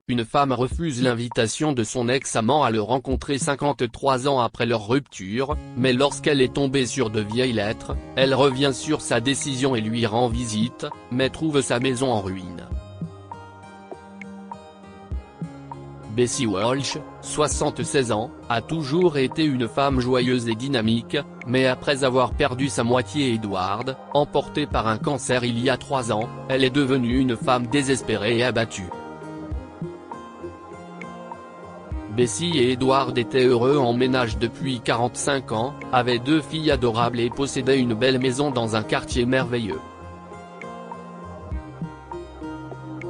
une femme refuse l'invitation de son ex-amant à le rencontrer 53 ans après leur rupture, mais lorsqu'elle est tombée sur de vieilles lettres, elle revient sur sa décision et lui rend visite, mais trouve sa maison en ruine. Bessie Walsh, 76 ans, a toujours été une femme joyeuse et dynamique, mais après avoir perdu sa moitié Edward, emportée par un cancer il y a 3 ans, elle est devenue une femme désespérée et abattue. Bessie et Edward étaient heureux en ménage depuis 45 ans, avaient 2 filles adorables et possédaient une belle maison dans un quartier merveilleux.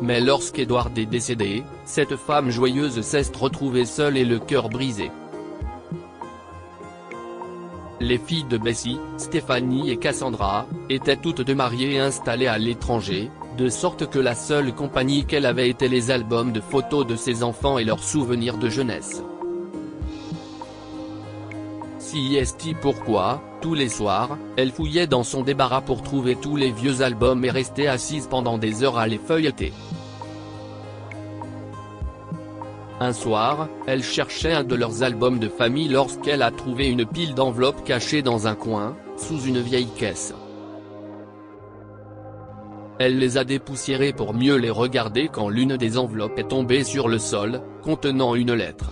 Mais lorsqu'Edward est décédé, cette femme joyeuse s'est retrouvée seule et le cœur brisé. Les filles de Bessie, Stephanie et Cassandra, étaient toutes deux mariées et installées à l'étranger, de sorte que la seule compagnie qu'elle avait était les albums de photos de ses enfants et leurs souvenirs de jeunesse. CIST pourquoi, tous les soirs, elle fouillait dans son débarras pour trouver tous les vieux albums et restait assise pendant des heures à les feuilleter. Un soir, elle cherchait un de leurs albums de famille lorsqu'elle a trouvé une pile d'enveloppes cachées dans un coin, sous une vieille caisse. Elle les a dépoussiérées pour mieux les regarder quand l'une des enveloppes est tombée sur le sol, contenant une lettre.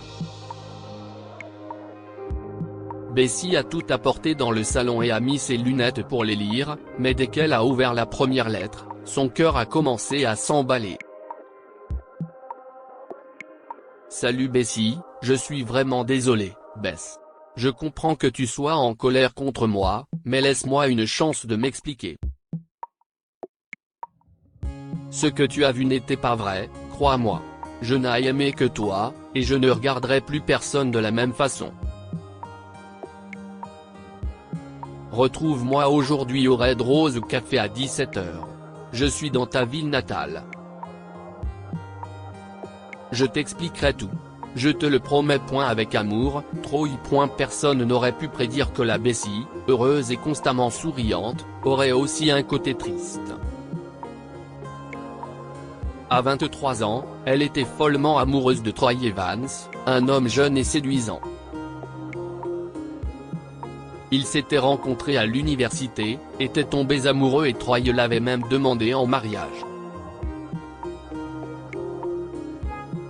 Bessie a tout apporté dans le salon et a mis ses lunettes pour les lire, mais dès qu'elle a ouvert la première lettre, son cœur a commencé à s'emballer. Salut Bessie, je suis vraiment désolé, Bess. Je comprends que tu sois en colère contre moi, mais laisse-moi une chance de m'expliquer. Ce que tu as vu n'était pas vrai, crois-moi. Je n'ai aimé que toi, et je ne regarderai plus personne de la même façon. Retrouve-moi aujourd'hui au Red Rose Café à 17 h. Je suis dans ta ville natale. Je t'expliquerai tout. Je te le promets. Avec amour, Troy. Personne n'aurait pu prédire que la Bessie, heureuse et constamment souriante, aurait aussi un côté triste. À 23 ans, elle était follement amoureuse de Troy Evans, un homme jeune et séduisant. Ils s'étaient rencontrés à l'université, étaient tombés amoureux et Troy l'avait même demandé en mariage.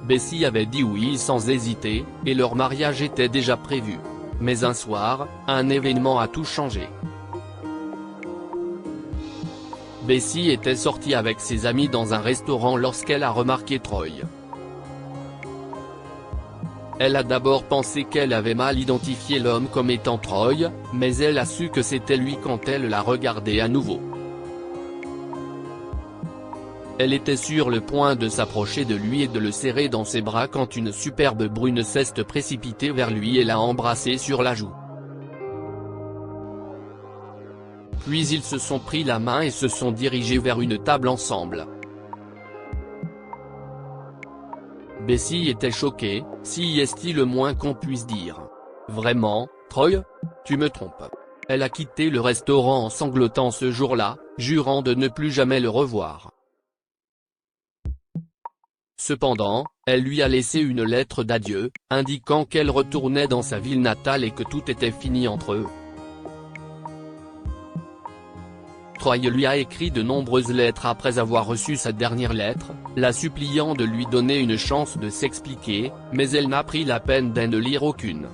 Bessie avait dit oui sans hésiter, et leur mariage était déjà prévu. Mais un soir, un événement a tout changé. Bessie était sortie avec ses amis dans un restaurant lorsqu'elle a remarqué Troy. Elle a d'abord pensé qu'elle avait mal identifié l'homme comme étant Troy, mais elle a su que c'était lui quand elle l'a regardé à nouveau. Elle était sur le point de s'approcher de lui et de le serrer dans ses bras quand une superbe brune s'est précipitée vers lui et l'a embrassé sur la joue. Puis ils se sont pris la main et se sont dirigés vers une table ensemble. Bessie était choquée, si est-il le moins qu'on puisse dire. Vraiment, Troy? Tu me trompes. Elle a quitté le restaurant en sanglotant ce jour-là, jurant de ne plus jamais le revoir. Cependant, elle lui a laissé une lettre d'adieu, indiquant qu'elle retournait dans sa ville natale et que tout était fini entre eux. Troy lui a écrit de nombreuses lettres après avoir reçu sa dernière lettre, la suppliant de lui donner une chance de s'expliquer, mais elle n'a pris la peine d'en lire aucune.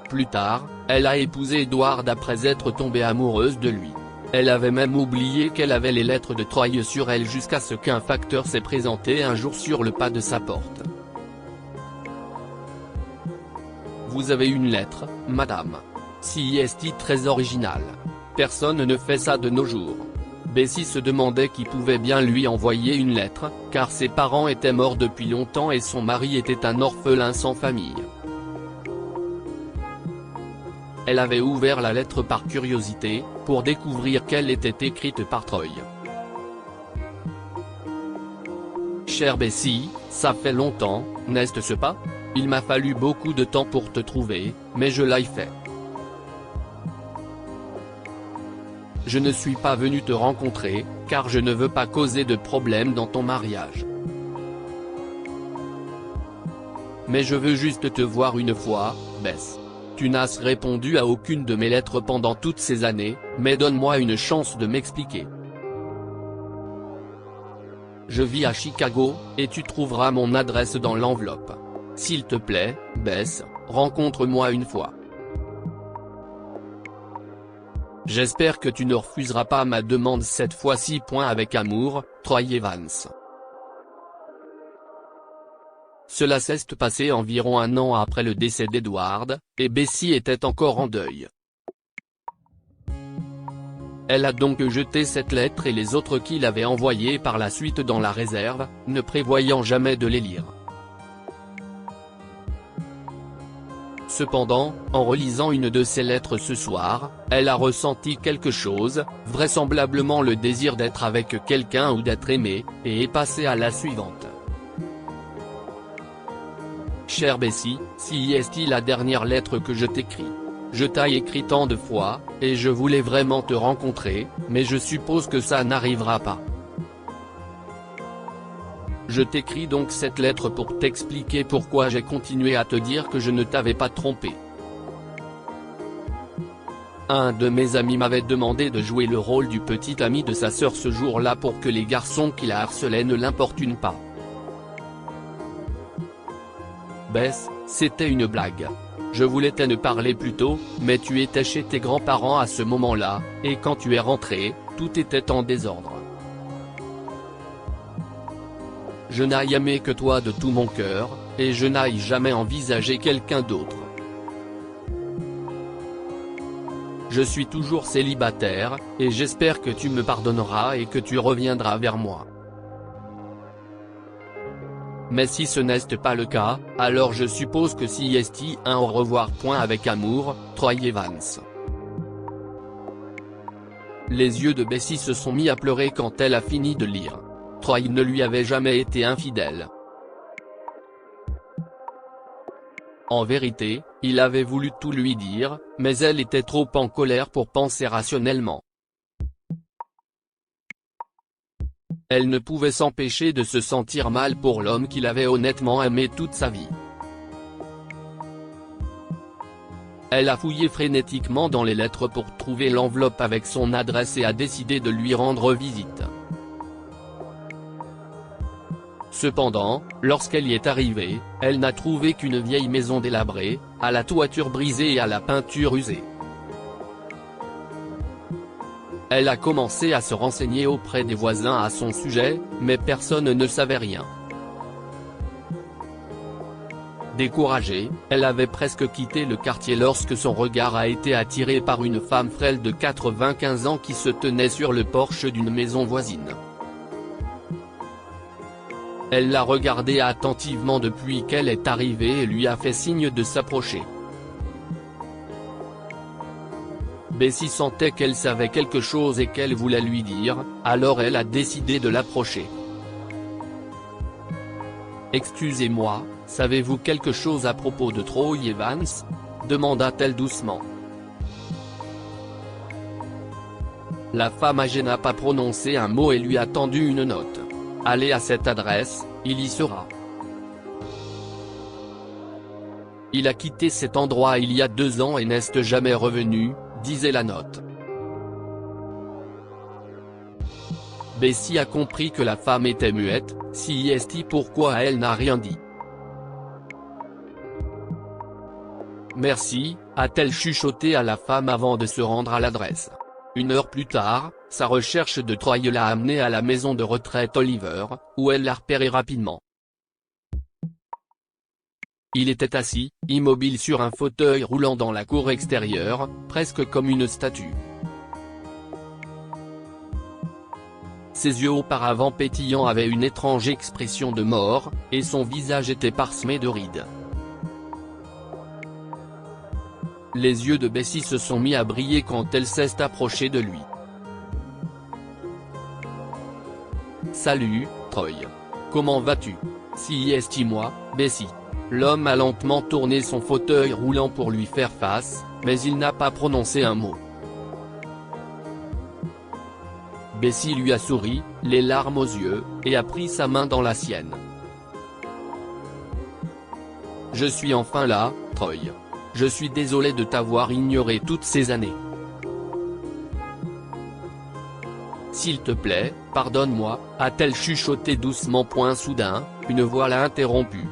Plus tard, elle a épousé Edward après être tombée amoureuse de lui. Elle avait même oublié qu'elle avait les lettres de Troy sur elle jusqu'à ce qu'un facteur s'est présenté un jour sur le pas de sa porte. Vous avez une lettre, madame. Si est très original. Personne ne fait ça de nos jours. Bessie se demandait qui pouvait bien lui envoyer une lettre, car ses parents étaient morts depuis longtemps et son mari était un orphelin sans famille. Elle avait ouvert la lettre par curiosité, pour découvrir qu'elle était écrite par Troy. Chère Bessie, ça fait longtemps, n'est-ce pas? Il m'a fallu beaucoup de temps pour te trouver, mais je l'ai fait. Je ne suis pas venu te rencontrer, car je ne veux pas causer de problème dans ton mariage. mais je veux juste te voir une fois, Bess. Tu n'as répondu à aucune de mes lettres pendant toutes ces années, mais donne-moi une chance de m'expliquer. Je vis à Chicago, et tu trouveras mon adresse dans l'enveloppe. S'il te plaît, Bess, rencontre-moi une fois. J'espère que tu ne refuseras pas ma demande cette fois-ci. Avec amour, Troy Evans. Cela s'est passé environ un an après le décès d'Edward, et Bessie était encore en deuil. Elle a donc jeté cette lettre et les autres qu'il avait envoyées par la suite dans la réserve, ne prévoyant jamais de les lire. Cependant, en relisant une de ses lettres ce soir, elle a ressenti quelque chose, vraisemblablement le désir d'être avec quelqu'un ou d'être aimée, et est passée à la suivante. Chère Bessie, si est la dernière lettre que je t'écris. Je t'ai écrit tant de fois, et je voulais vraiment te rencontrer, mais je suppose que ça n'arrivera pas. Je t'écris donc cette lettre pour t'expliquer pourquoi j'ai continué à te dire que je ne t'avais pas trompé. Un de mes amis m'avait demandé de jouer le rôle du petit ami de sa sœur ce jour-là pour que les garçons qui la harcelaient ne l'importunent pas. Bess, c'était une blague. Je voulais te parler plus tôt, mais tu étais chez tes grands-parents à ce moment-là, et quand tu es rentré, tout était en désordre. Je n'ai aimé que toi de tout mon cœur, et je n'ai jamais envisagé quelqu'un d'autre. Je suis toujours célibataire, et j'espère que tu me pardonneras et que tu reviendras vers moi. Mais si ce n'est pas le cas, alors je suppose que si est un au revoir. Avec amour, Troy Evans. Les yeux de Bessie se sont mis à pleurer quand elle a fini de lire. Troy ne lui avait jamais été infidèle. En vérité, il avait voulu tout lui dire, mais elle était trop en colère pour penser rationnellement. Elle ne pouvait s'empêcher de se sentir mal pour l'homme qu'il avait honnêtement aimé toute sa vie. Elle a fouillé frénétiquement dans les lettres pour trouver l'enveloppe avec son adresse et a décidé de lui rendre visite. Cependant, lorsqu'elle y est arrivée, elle n'a trouvé qu'une vieille maison délabrée, à la toiture brisée et à la peinture usée. Elle a commencé à se renseigner auprès des voisins à son sujet, mais personne ne savait rien. Découragée, elle avait presque quitté le quartier lorsque son regard a été attiré par une femme frêle de 95 ans qui se tenait sur le porche d'une maison voisine. Elle l'a regardé attentivement depuis qu'elle est arrivée et lui a fait signe de s'approcher. Bessie sentait qu'elle savait quelque chose et qu'elle voulait lui dire, alors elle a décidé de l'approcher. « Excusez-moi, savez-vous quelque chose à propos de Troy Evans ?» demanda-t-elle doucement. La femme âgée n'a pas prononcé un mot et lui a tendu une note. « Allez à cette adresse, il y sera. » Il a quitté cet endroit il y a 2 ans et n'est jamais revenu, disait la note. Bessie a compris que la femme était muette, si est pourquoi elle n'a rien dit. Merci, a-t-elle chuchoté à la femme avant de se rendre à l'adresse. 1 heure plus tard, sa recherche de Troy l'a amenée à la maison de retraite Oliver, où elle l'a repéré rapidement. Il était assis, immobile sur un fauteuil roulant dans la cour extérieure, presque comme une statue. Ses yeux auparavant pétillants avaient une étrange expression de mort, et son visage était parsemé de rides. Les yeux de Bessie se sont mis à briller quand elle s'est approchée de lui. « Salut, Troy. Comment vas-tu ? Si est moi, Bessie. » L'homme a lentement tourné son fauteuil roulant pour lui faire face, mais il n'a pas prononcé un mot. Bessie lui a souri, les larmes aux yeux, et a pris sa main dans la sienne. Je suis enfin là, Troy. Je suis désolé de t'avoir ignoré toutes ces années. S'il te plaît, pardonne-moi, a-t-elle chuchoté doucement. Soudain, une voix l'a interrompue.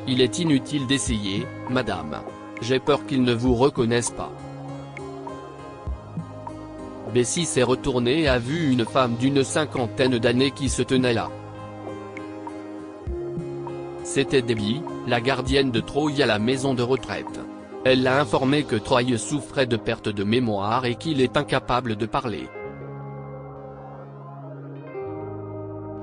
Il est inutile d'essayer, madame. J'ai peur qu'ils ne vous reconnaissent pas. Bessie s'est retournée et a vu une femme d'une cinquantaine d'années qui se tenait là. C'était Debbie, la gardienne de Troy à la maison de retraite. Elle l'a informé que Troy souffrait de perte de mémoire et qu'il est incapable de parler.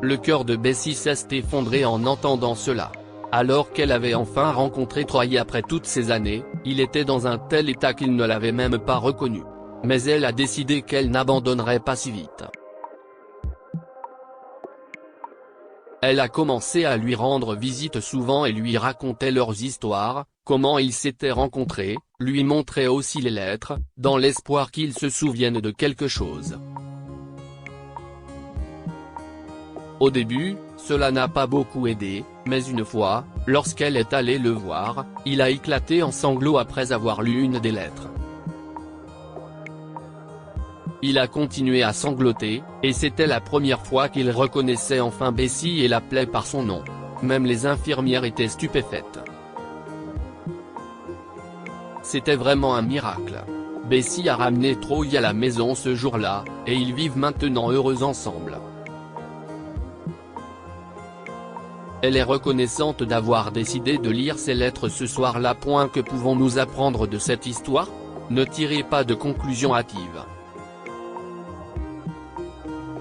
Le cœur de Bessie s'est effondré en entendant cela. Alors qu'elle avait enfin rencontré Troy après toutes ces années, il était dans un tel état qu'il ne l'avait même pas reconnu. Mais elle a décidé qu'elle n'abandonnerait pas si vite. Elle a commencé à lui rendre visite souvent et lui racontait leurs histoires, comment ils s'étaient rencontrés, lui montrait aussi les lettres, dans l'espoir qu'il se souvienne de quelque chose. Au début, cela n'a pas beaucoup aidé, mais une fois, lorsqu'elle est allée le voir, il a éclaté en sanglots après avoir lu une des lettres. Il a continué à sangloter, et c'était la première fois qu'il reconnaissait enfin Bessie et l'appelait par son nom. Même les infirmières étaient stupéfaites. C'était vraiment un miracle. Bessie a ramené Troy à la maison ce jour-là, et ils vivent maintenant heureux ensemble. Elle est reconnaissante d'avoir décidé de lire ces lettres ce soir-là. Que pouvons-nous apprendre de cette histoire? Ne tirez pas de conclusion hâtive.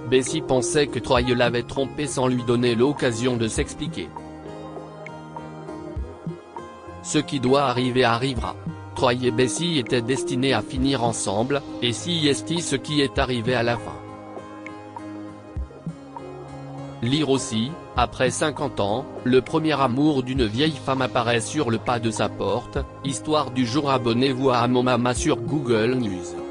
Bessie pensait que Troy l'avait trompée sans lui donner l'occasion de s'expliquer. Ce qui doit arriver arrivera. Troy et Bessie étaient destinés à finir ensemble, et si est ce qui est arrivé à la fin. Lire aussi, après 50 ans, le premier amour d'une vieille femme apparaît sur le pas de sa porte. Histoire du jour. Abonnez-vous à Mon Mama sur Google News.